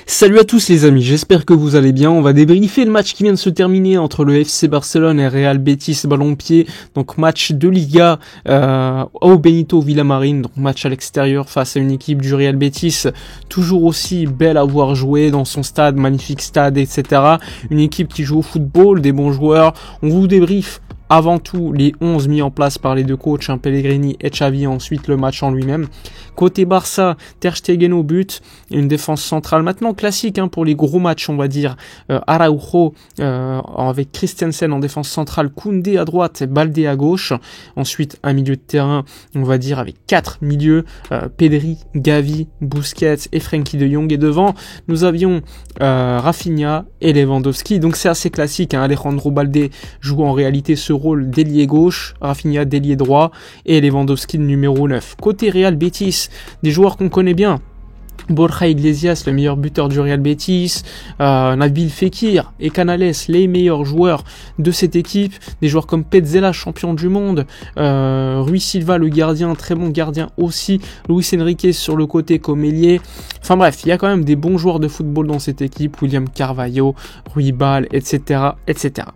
Salut à tous les amis, j'espère que vous allez bien. On va débriefer le match qui vient de se terminer entre le FC Barcelone et Real Betis Ballon-Pied. Donc match de Liga au Benito Villamarín, donc match à l'extérieur face à une équipe du Real Betis toujours aussi belle à voir jouer dans son stade, magnifique stade, etc. Une équipe qui joue au football, des bons joueurs. On vous débriefe avant tout les 11 mis en place par les deux coachs, Pellegrini et Xavi, ensuite le match en lui-même. Côté Barça, Ter Stegen au but, une défense centrale maintenant classique pour les gros matchs, on va dire. Araujo avec Christensen en défense centrale, Koundé à droite et Baldé à gauche. Ensuite un milieu de terrain, on va dire avec 4 milieux, Pedri, Gavi, Busquets et Frenkie de Jong. Et devant, nous avions Rafinha et Lewandowski. Donc c'est assez classique, Alejandro Baldé joue en réalité ce rôle d'ailier gauche, Rafinha d'ailier droit et Lewandowski numéro 9. Côté Real Betis, des joueurs qu'on connaît bien. Borja Iglesias, le meilleur buteur du Real Betis, Nabil Fekir et Canales, les meilleurs joueurs de cette équipe, des joueurs comme Petzela, champion du monde, Rui Silva, le gardien, très bon gardien aussi, Luis Enrique sur le côté comme ailier. Enfin bref, il y a quand même des bons joueurs de football dans cette équipe, William Carvalho, Rui Bal, etc., etc.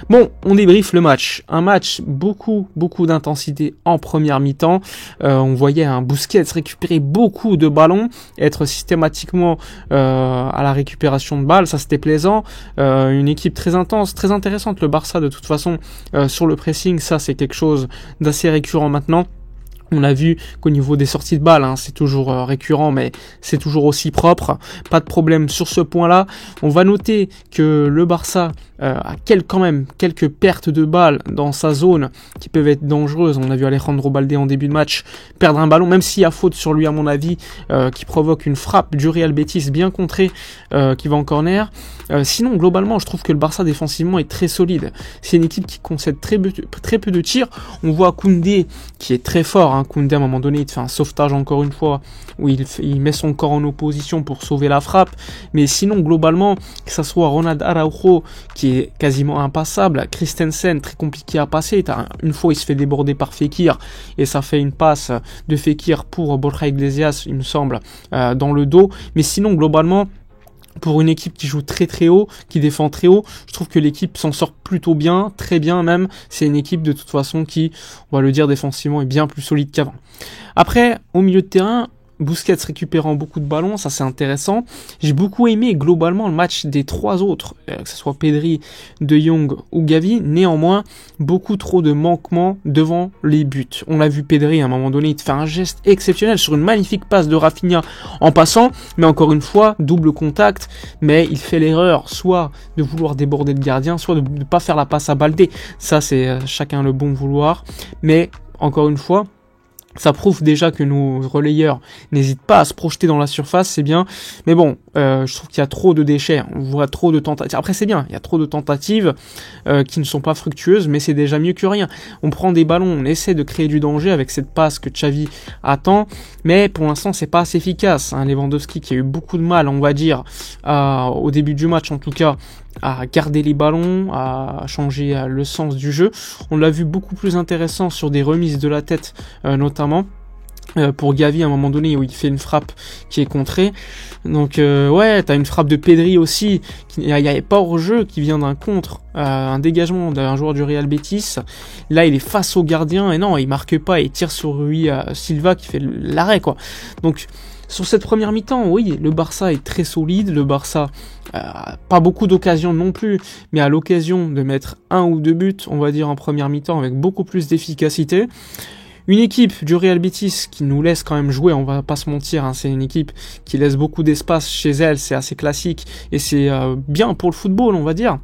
Bon, on débriefe le match. Un match beaucoup d'intensité en première mi-temps. On voyait un Busquets récupérer beaucoup de ballons, être systématiquement à la récupération de balles, ça c'était plaisant. Une équipe très intense, très intéressante, le Barça de toute façon sur le pressing, ça c'est quelque chose d'assez récurrent maintenant. On a vu qu'au niveau des sorties de balles, c'est toujours récurrent, mais c'est toujours aussi propre. Pas de problème sur ce point-là. On va noter que le Barça a quand même quelques pertes de balles dans sa zone qui peuvent être dangereuses. On a vu Alejandro Baldé en début de match perdre un ballon, même s'il y a faute sur lui à mon avis, qui provoque une frappe du Real Betis bien contrée, qui va en corner. Sinon, globalement, je trouve que le Barça défensivement est très solide. C'est une équipe qui concède très peu de tirs. On voit Koundé qui est très fort. Koundé à un moment donné il fait un sauvetage encore une fois où il met son corps en opposition pour sauver la frappe, mais sinon globalement que ça soit Ronald Araujo qui est quasiment impassable, Christensen très compliqué à passer, une fois il se fait déborder par Fekir et ça fait une passe de Fekir pour Borja Iglesias il me semble dans le dos, mais sinon globalement pour une équipe qui joue très haut, qui défend très haut, je trouve que l'équipe s'en sort plutôt bien, très bien même. C'est une équipe de toute façon qui, on va le dire défensivement, est bien plus solide qu'avant. Après, au milieu de terrain, Busquets récupérant beaucoup de ballons, ça c'est intéressant. J'ai beaucoup aimé globalement le match des trois autres, que ce soit Pedri, De Jong ou Gavi. Néanmoins, beaucoup trop de manquements devant les buts. On l'a vu Pedri à un moment donné, il fait un geste exceptionnel sur une magnifique passe de Rafinha en passant, mais encore une fois, double contact, mais il fait l'erreur soit de vouloir déborder le gardien, soit de ne pas faire la passe à Baldé. Ça c'est chacun le bon vouloir, mais encore une fois, ça prouve déjà que nos relayeurs n'hésitent pas à se projeter dans la surface, c'est bien. Mais bon, je trouve qu'il y a trop de déchets. On voit trop de tentatives. Après, c'est bien, il y a trop de tentatives qui ne sont pas fructueuses, mais c'est déjà mieux que rien. On prend des ballons, on essaie de créer du danger avec cette passe que Xavi attend, mais pour l'instant, c'est pas assez efficace. Lewandowski qui a eu beaucoup de mal, on va dire, au début du match en tout cas, à garder les ballons, à changer le sens du jeu. On l'a vu beaucoup plus intéressant sur des remises de la tête notamment. Pour Gavi à un moment donné où il fait une frappe qui est contrée. Donc ouais, t'as une frappe de Pedri aussi, il y avait pas hors jeu qui vient d'un contre, un dégagement d'un joueur du Real Betis. Là il est face au gardien et non, il marque pas, il tire sur Rui Silva qui fait l'arrêt quoi. Donc sur cette première mi-temps, oui, le Barça est très solide, le Barça pas beaucoup d'occasions non plus, mais à l'occasion de mettre un ou deux buts, on va dire en première mi-temps avec beaucoup plus d'efficacité. Une équipe du Real Betis qui nous laisse quand même jouer, on va pas se mentir, c'est une équipe qui laisse beaucoup d'espace chez elle, c'est assez classique et c'est bien pour le football on va dire.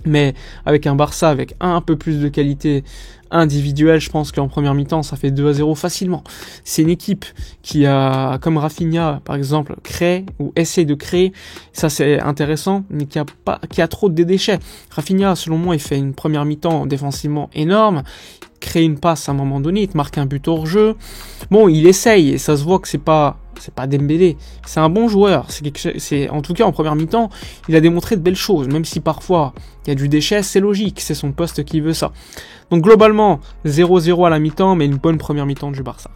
Mais avec un Barça avec un peu plus de qualité individuelle, je pense qu'en première mi-temps ça fait 2-0 facilement. C'est une équipe qui a, comme Rafinha par exemple, crée ou essaie de créer, ça c'est intéressant, mais qui a trop de déchets. Rafinha selon moi il fait une première mi-temps défensivement énorme, crée une passe à un moment donné, il te marque un but hors jeu. Bon, il essaye et ça se voit que c'est pas Dembélé, c'est un bon joueur. C'est en tout cas en première mi-temps, il a démontré de belles choses, même si parfois il y a du déchet, c'est logique, c'est son poste qui veut ça. Donc globalement 0-0 à la mi-temps, mais une bonne première mi-temps du Barça.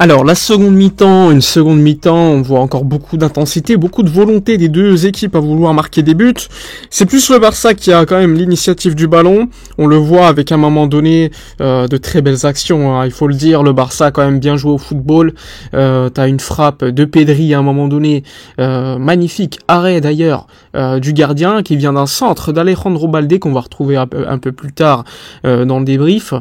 Alors la une seconde mi-temps, on voit encore beaucoup d'intensité, beaucoup de volonté des deux équipes à vouloir marquer des buts. C'est plus le Barça qui a quand même l'initiative du ballon. On le voit avec à un moment donné de très belles actions, hein. Il faut le dire, le Barça a quand même bien joué au football. T'as une frappe de Pedri à un moment donné, magnifique arrêt d'ailleurs du gardien qui vient d'un centre d'Alejandro Balde qu'on va retrouver un peu plus tard dans le débrief.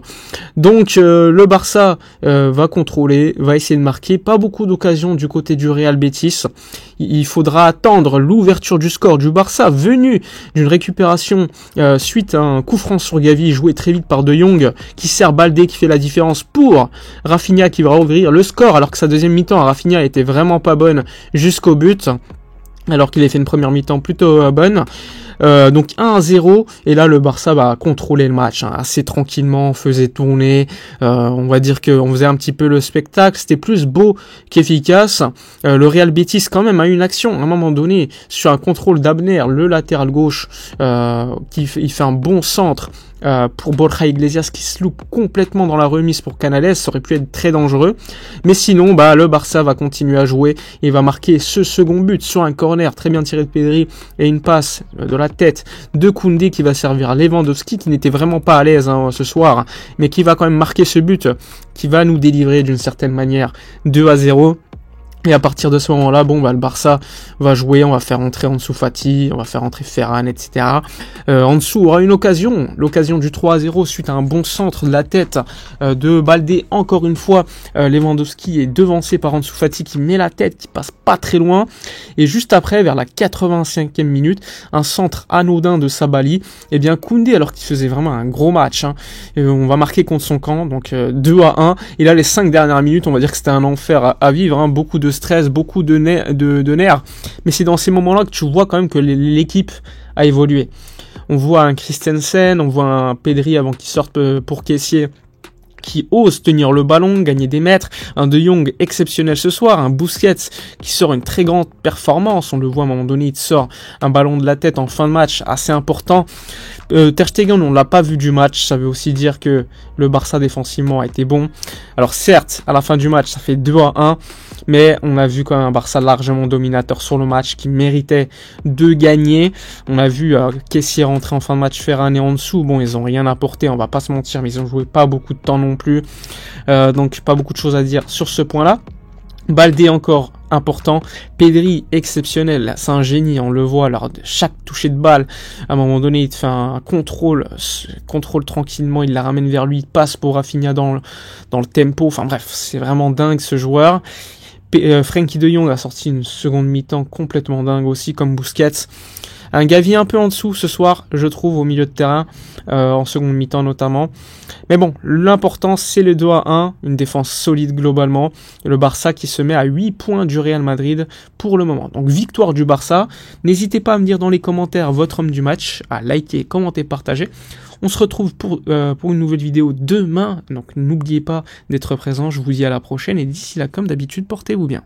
Donc le Barça va contrôler, va essayer de marquer, pas beaucoup d'occasions du côté du Real Betis. Il faudra attendre l'ouverture du score du Barça venu d'une récupération suite à un coup franc sur Gavi joué très vite par De Jong qui sert Balde qui fait la différence pour Rafinha qui va ouvrir le score alors que sa deuxième mi-temps à Rafinha était vraiment pas bonne jusqu'au but alors qu'il a fait une première mi-temps plutôt bonne. Donc 1-0 et là le Barça va contrôler le match assez tranquillement, faisait tourner, on va dire qu'on faisait un petit peu le spectacle, c'était plus beau qu'efficace. Le Real Betis quand même a eu une action à un moment donné sur un contrôle d'Abner, le latéral gauche, il fait un bon centre pour Borja Iglesias qui se loupe complètement dans la remise pour Canales, ça aurait pu être très dangereux, mais sinon le Barça va continuer à jouer et va marquer ce second but sur un corner très bien tiré de Pedri et une passe de la tête de Koundé qui va servir à Lewandowski qui n'était vraiment pas à l'aise ce soir, mais qui va quand même marquer ce but qui va nous délivrer d'une certaine manière 2-0. Et à partir de ce moment-là, le Barça va jouer, on va faire entrer Ansu Fati, on va faire entrer Ferran, etc. Ansu aura l'occasion du 3-0 suite à un bon centre de la tête de Balde. Encore une fois, Lewandowski est devancé par Ansu Fati qui met la tête, qui passe pas très loin. Et juste après, vers la 85e minute, un centre anodin de Sabali. Et bien Koundé, alors qu'il faisait vraiment un gros match, on va marquer contre son camp, donc 2-1. Et là, les 5 dernières minutes, on va dire que c'était un enfer à vivre, beaucoup de stress, beaucoup de nerfs, mais c'est dans ces moments-là que tu vois quand même que l'équipe a évolué. On voit un Christensen, on voit un Pedri avant qu'il sorte pour caissier, qui ose tenir le ballon, gagner des mètres, un De Jong exceptionnel ce soir, un Busquets qui sort une très grande performance, on le voit à un moment donné, il sort un ballon de la tête en fin de match assez important. Ter Stegen, on l'a pas vu du match, ça veut aussi dire que le Barça défensivement a été bon. Alors certes, à la fin du match, ça fait 2-1, mais on a vu quand même un Barça largement dominateur sur le match qui méritait de gagner. On a vu Kessié rentrer en fin de match, Ferran et Ansu, ils ont rien apporté, on va pas se mentir, mais ils ont joué pas beaucoup de temps non plus, donc pas beaucoup de choses à dire sur ce point-là. Balde encore important, Pedri exceptionnel, c'est un génie, on le voit lors de chaque toucher de balle, à un moment donné il te fait un contrôle tranquillement, il la ramène vers lui, il passe pour Rafinha dans le tempo, enfin bref, c'est vraiment dingue ce joueur. Frenkie de Jong a sorti une seconde mi-temps complètement dingue aussi, comme Busquets. Un Gavi un peu en dessous ce soir, je trouve, au milieu de terrain, en seconde mi-temps notamment. Mais bon, l'important c'est le 2-1, une défense solide globalement. Le Barça qui se met à 8 points du Real Madrid pour le moment. Donc victoire du Barça. N'hésitez pas à me dire dans les commentaires votre homme du match, à liker, commenter, partager. On se retrouve pour une nouvelle vidéo demain. Donc n'oubliez pas d'être présent, je vous dis à la prochaine. Et d'ici là, comme d'habitude, portez-vous bien.